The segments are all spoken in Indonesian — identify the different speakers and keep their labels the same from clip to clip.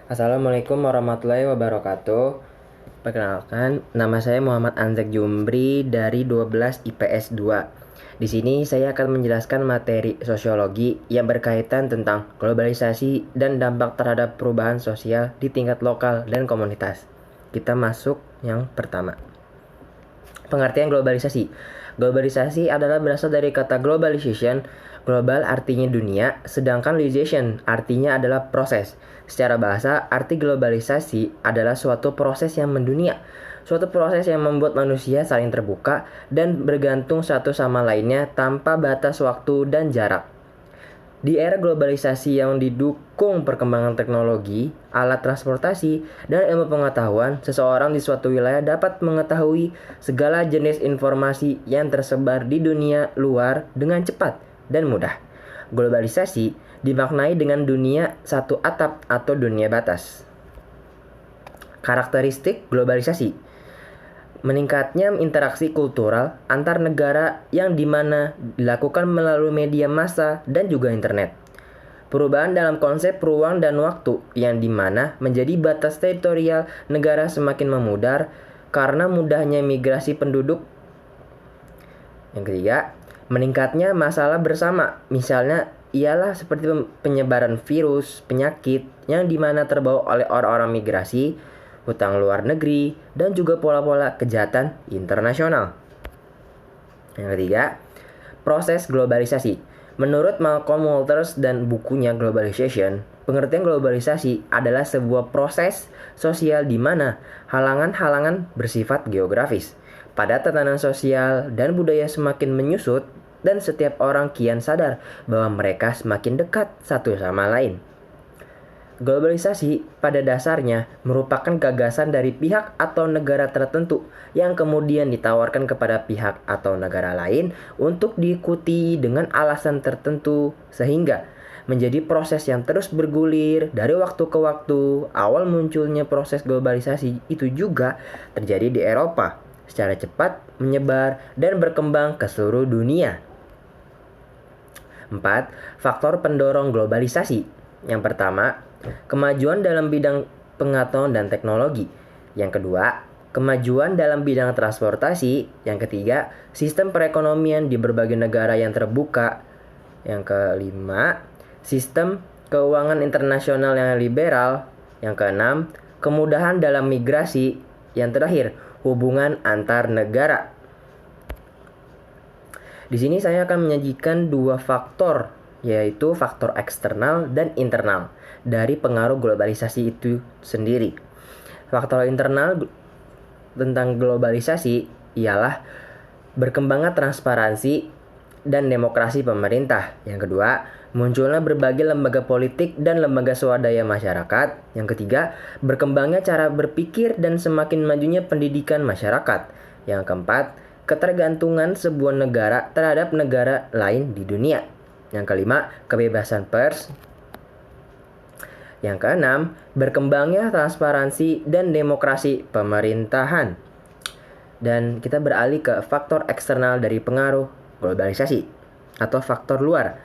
Speaker 1: Assalamualaikum warahmatullahi wabarakatuh. Perkenalkan, nama saya Muhammad Anzak Jumbri dari 12 IPS 2. Di sini saya akan menjelaskan materi sosiologi yang berkaitan tentang globalisasi dan dampak terhadap perubahan sosial di tingkat lokal dan komunitas. Kita masuk yang pertama. Pengertian globalisasi. Globalisasi adalah berasal dari kata globalization. Global artinya dunia, sedangkan legalization artinya adalah proses. Secara bahasa, arti globalisasi adalah suatu proses yang mendunia. Suatu proses yang membuat manusia saling terbuka dan bergantung satu sama lainnya tanpa batas waktu dan jarak. Di era globalisasi yang didukung perkembangan teknologi, alat transportasi, dan ilmu pengetahuan, seseorang di suatu wilayah dapat mengetahui segala jenis informasi yang tersebar di dunia luar dengan cepat dan mudah. Globalisasi dimaknai dengan dunia satu atap atau dunia batas. Karakteristik globalisasi: meningkatnya interaksi kultural antar negara yang dimana dilakukan melalui media massa dan juga internet. Perubahan dalam konsep ruang dan waktu yang dimana menjadi batas teritorial negara semakin memudar karena mudahnya migrasi penduduk. Yang ketiga, meningkatnya masalah bersama, misalnya ialah seperti penyebaran virus, penyakit yang dimana terbawa oleh orang-orang migrasi, hutang luar negeri, dan juga pola-pola kejahatan internasional. Yang ketiga, proses globalisasi. Menurut Malcolm Walters dan bukunya Globalization, pengertian globalisasi adalah sebuah proses sosial di mana halangan-halangan bersifat geografis. Pada tatanan sosial dan budaya semakin menyusut dan setiap orang kian sadar bahwa mereka semakin dekat satu sama lain. Globalisasi pada dasarnya merupakan gagasan dari pihak atau negara tertentu yang kemudian ditawarkan kepada pihak atau negara lain untuk diikuti dengan alasan tertentu sehingga menjadi proses yang terus bergulir dari waktu ke waktu. Awal munculnya proses globalisasi itu juga terjadi di Eropa, secara cepat menyebar dan berkembang ke seluruh dunia. 4. Faktor pendorong globalisasi. Yang pertama, kemajuan dalam bidang pengetahuan dan teknologi. Yang kedua, kemajuan dalam bidang transportasi. Yang ketiga, sistem perekonomian di berbagai negara yang terbuka. Yang kelima, sistem keuangan internasional yang liberal. Yang keenam, kemudahan dalam migrasi. Yang terakhir, hubungan antar negara. Di sini saya akan menyajikan dua faktor, yaitu faktor eksternal dan internal dari pengaruh globalisasi itu sendiri. Faktor internal tentang globalisasi ialah berkembangnya transparansi dan demokrasi pemerintah. Yang kedua, munculnya berbagai lembaga politik dan lembaga swadaya masyarakat. Yang ketiga, berkembangnya cara berpikir dan semakin majunya pendidikan masyarakat. Yang keempat, ketergantungan sebuah negara terhadap negara lain di dunia. Yang kelima, kebebasan pers. Yang keenam, berkembangnya transparansi dan demokrasi pemerintahan. Dan kita beralih ke faktor eksternal dari pengaruh globalisasi atau faktor luar.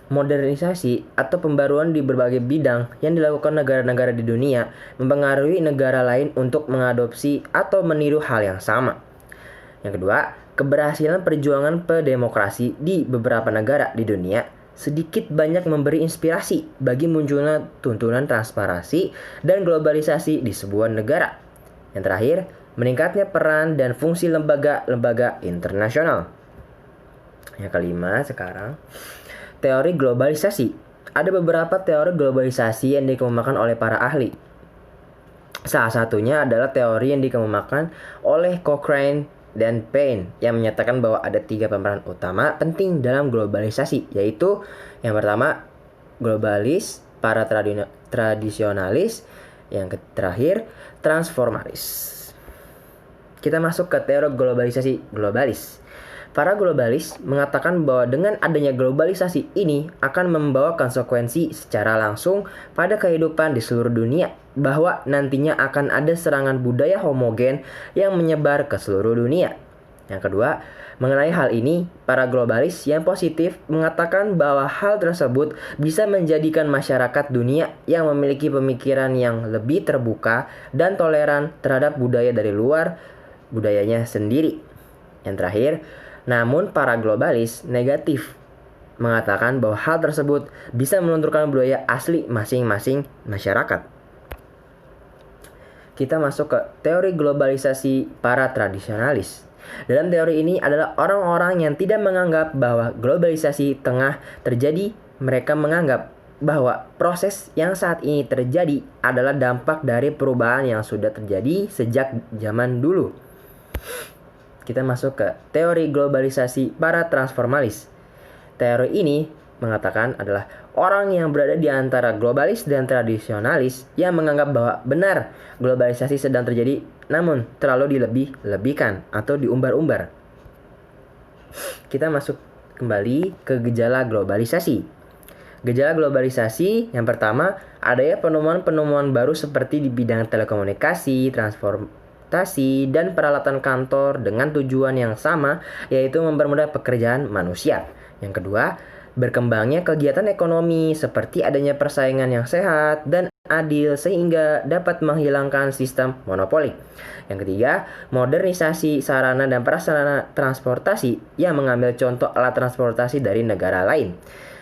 Speaker 1: Modernisasi atau pembaruan di berbagai bidang yang dilakukan negara-negara di dunia mempengaruhi negara lain untuk mengadopsi atau meniru hal yang sama. Yang kedua, keberhasilan perjuangan demokrasi di beberapa negara di dunia sedikit banyak memberi inspirasi bagi munculnya tuntunan transparansi dan globalisasi di sebuah negara. Yang terakhir, meningkatnya peran dan fungsi lembaga-lembaga internasional. Yang kelima sekarang, teori globalisasi. Ada beberapa teori globalisasi yang dikemukakan oleh para ahli. Salah satunya adalah teori yang dikemukakan oleh Cochrane dan Payne yang menyatakan bahwa ada 3 pemeran utama penting dalam globalisasi, yaitu yang pertama globalis, para tradisionalis, yang terakhir transformalis. Kita masuk ke teori globalisasi globalis. Para globalis mengatakan bahwa dengan adanya globalisasi ini akan membawa konsekuensi secara langsung pada kehidupan di seluruh dunia, bahwa nantinya akan ada serangan budaya homogen yang menyebar ke seluruh dunia. Yang kedua, mengenai hal ini, para globalis yang positif mengatakan bahwa hal tersebut bisa menjadikan masyarakat dunia yang memiliki pemikiran yang lebih terbuka dan toleran terhadap budaya dari luar budayanya sendiri. Yang terakhir, namun para globalis negatif mengatakan bahwa hal tersebut bisa melunturkan budaya asli masing-masing masyarakat. Kita masuk ke teori globalisasi para tradisionalis. Dalam teori ini adalah orang-orang yang tidak menganggap bahwa globalisasi tengah terjadi. Mereka menganggap bahwa proses yang saat ini terjadi adalah dampak dari perubahan yang sudah terjadi sejak zaman dulu. Kita masuk ke teori globalisasi para transformalis. Teori ini mengatakan adalah orang yang berada di antara globalis dan tradisionalis yang menganggap bahwa benar globalisasi sedang terjadi namun terlalu dilebih-lebihkan atau diumbar-umbar. Kita masuk kembali ke gejala globalisasi. Gejala globalisasi yang pertama, adanya penemuan-penemuan baru seperti di bidang telekomunikasi, transportasi, dan peralatan kantor dengan tujuan yang sama, yaitu mempermudah pekerjaan manusia. Yang kedua, berkembangnya kegiatan ekonomi seperti adanya persaingan yang sehat dan adil sehingga dapat menghilangkan sistem monopoli. Yang ketiga, modernisasi sarana dan prasarana transportasi yang mengambil contoh alat transportasi dari negara lain.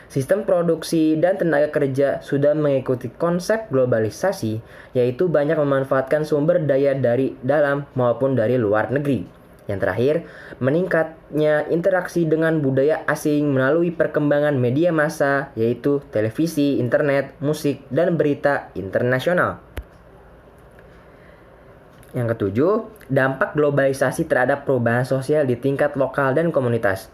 Speaker 1: Sistem produksi dan tenaga kerja sudah mengikuti konsep globalisasi, yaitu banyak memanfaatkan sumber daya dari dalam maupun dari luar negeri. Yang terakhir, meningkatnya interaksi dengan budaya asing melalui perkembangan media massa, yaitu televisi, internet, musik, dan berita internasional. Yang ketujuh, dampak globalisasi terhadap perubahan sosial di tingkat lokal dan komunitas.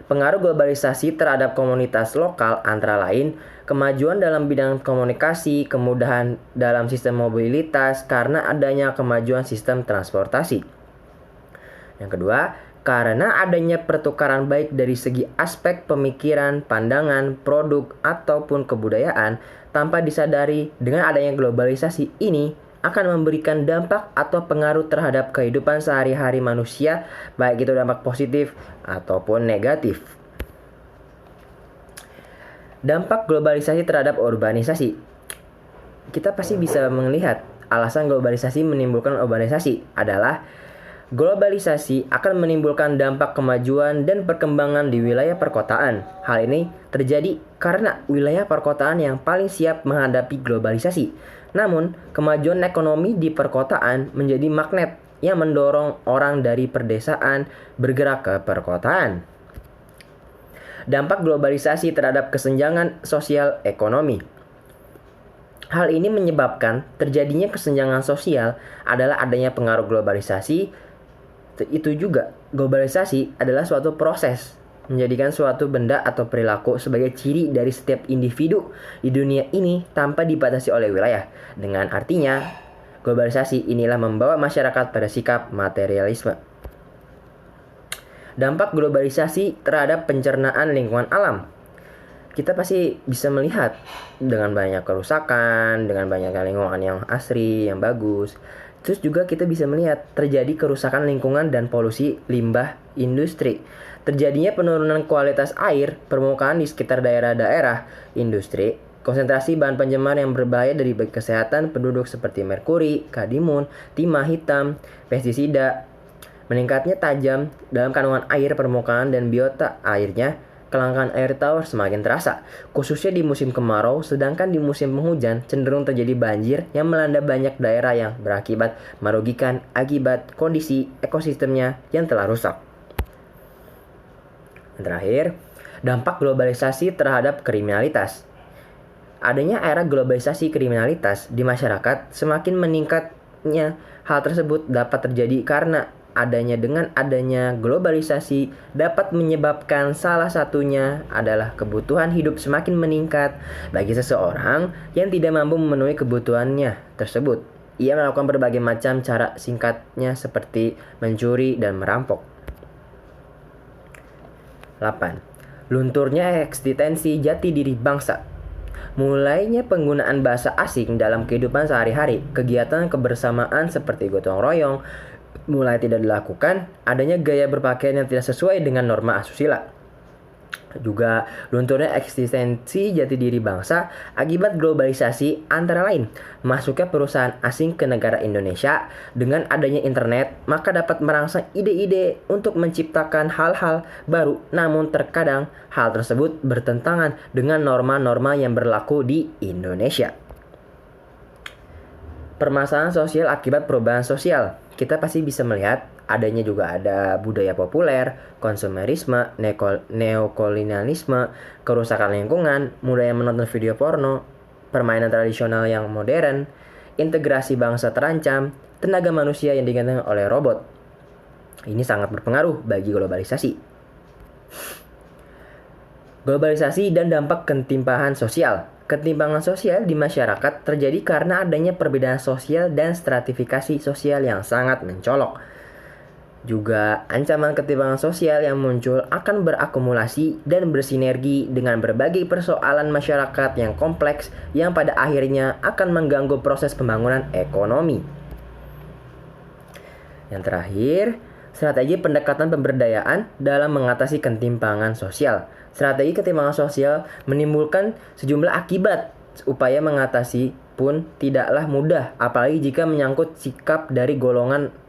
Speaker 1: Pengaruh globalisasi terhadap komunitas lokal antara lain kemajuan dalam bidang komunikasi, kemudahan dalam sistem mobilitas karena adanya kemajuan sistem transportasi. Yang kedua, karena adanya pertukaran baik dari segi aspek pemikiran, pandangan, produk, ataupun kebudayaan tanpa disadari dengan adanya globalisasi ini akan memberikan dampak atau pengaruh terhadap kehidupan sehari-hari manusia, baik itu dampak positif ataupun negatif. Dampak globalisasi terhadap urbanisasi. Kita pasti bisa melihat alasan globalisasi menimbulkan urbanisasi adalah globalisasi akan menimbulkan dampak kemajuan dan perkembangan di wilayah perkotaan. Hal ini terjadi karena wilayah perkotaan yang paling siap menghadapi globalisasi. Namun, kemajuan ekonomi di perkotaan menjadi magnet yang mendorong orang dari perdesaan bergerak ke perkotaan. Dampak globalisasi terhadap kesenjangan sosial ekonomi. Hal ini menyebabkan terjadinya kesenjangan sosial adalah adanya pengaruh globalisasi. Itu juga, globalisasi adalah suatu proses menjadikan suatu benda atau perilaku sebagai ciri dari setiap individu di dunia ini tanpa dibatasi oleh wilayah. Dengan artinya, globalisasi inilah membawa masyarakat pada sikap materialisme. Dampak globalisasi terhadap pencernaan lingkungan alam. Kita pasti bisa melihat dengan banyak kerusakan, dengan banyak lingkungan yang asri, yang bagus. Terus juga kita bisa melihat terjadi kerusakan lingkungan dan polusi limbah industri. Terjadinya penurunan kualitas air permukaan di sekitar daerah-daerah industri. Konsentrasi bahan pencemar yang berbahaya dari bagi kesehatan penduduk seperti merkuri, kadimun, timah hitam, pestisida. Meningkatnya tajam dalam kandungan air permukaan dan biota airnya. Kelangkaan air tawar semakin terasa, khususnya di musim kemarau, sedangkan di musim penghujan cenderung terjadi banjir yang melanda banyak daerah yang berakibat merugikan akibat kondisi ekosistemnya yang telah rusak. Yang terakhir, dampak globalisasi terhadap kriminalitas. Adanya era globalisasi kriminalitas di masyarakat semakin meningkatnya. Hal tersebut dapat terjadi karena dengan adanya globalisasi dapat menyebabkan salah satunya adalah kebutuhan hidup semakin meningkat bagi seseorang yang tidak mampu memenuhi kebutuhannya tersebut. Ia melakukan berbagai macam cara singkatnya seperti mencuri dan merampok. 8. Lunturnya eksistensi jati diri bangsa. Mulainya penggunaan bahasa asing dalam kehidupan sehari-hari, kegiatan kebersamaan seperti gotong royong, mulai tidak dilakukan adanya gaya berpakaian yang tidak sesuai dengan norma asusila. Juga lunturnya eksistensi jati diri bangsa akibat globalisasi, antara lain masuknya perusahaan asing ke negara Indonesia. Dengan adanya internet, maka dapat merangsang ide-ide untuk menciptakan hal-hal baru, namun terkadang hal tersebut bertentangan dengan norma-norma yang berlaku di Indonesia. Permasalahan sosial akibat perubahan sosial. Kita pasti bisa melihat adanya juga ada budaya populer, konsumerisme, neokolonialisme, kerusakan lingkungan, mulai menonton video porno, permainan tradisional yang modern, integrasi bangsa terancam, tenaga manusia yang digantikan oleh robot. Ini sangat berpengaruh bagi globalisasi. Globalisasi dan dampak ketimpangan sosial. Ketimpangan sosial di masyarakat terjadi karena adanya perbedaan sosial dan stratifikasi sosial yang sangat mencolok. Juga ancaman ketimpangan sosial yang muncul akan berakumulasi dan bersinergi dengan berbagai persoalan masyarakat yang kompleks yang pada akhirnya akan mengganggu proses pembangunan ekonomi. Yang terakhir, strategi pendekatan pemberdayaan dalam mengatasi ketimpangan sosial. Strategi ketimpangan sosial menimbulkan sejumlah akibat. Upaya mengatasi pun tidaklah mudah, apalagi jika menyangkut sikap dari golongan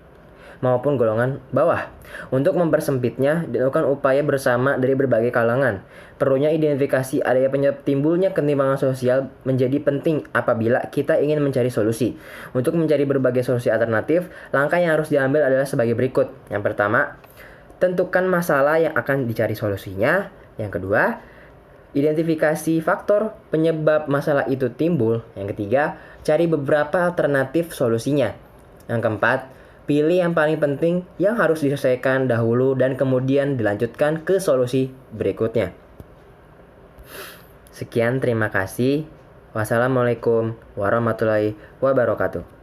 Speaker 1: maupun golongan bawah. Untuk mempersempitnya, dilakukan upaya bersama dari berbagai kalangan. Perlunya identifikasi adanya penyebab timbulnya ketimpangan sosial menjadi penting apabila kita ingin mencari solusi. Untuk mencari berbagai solusi alternatif, langkah yang harus diambil adalah sebagai berikut. Yang pertama, tentukan masalah yang akan dicari solusinya. Yang kedua, identifikasi faktor penyebab masalah itu timbul. Yang ketiga, cari beberapa alternatif solusinya. Yang keempat, pilih yang paling penting yang harus diselesaikan dahulu dan kemudian dilanjutkan ke solusi berikutnya. Sekian, terima kasih. Wassalamualaikum warahmatullahi wabarakatuh.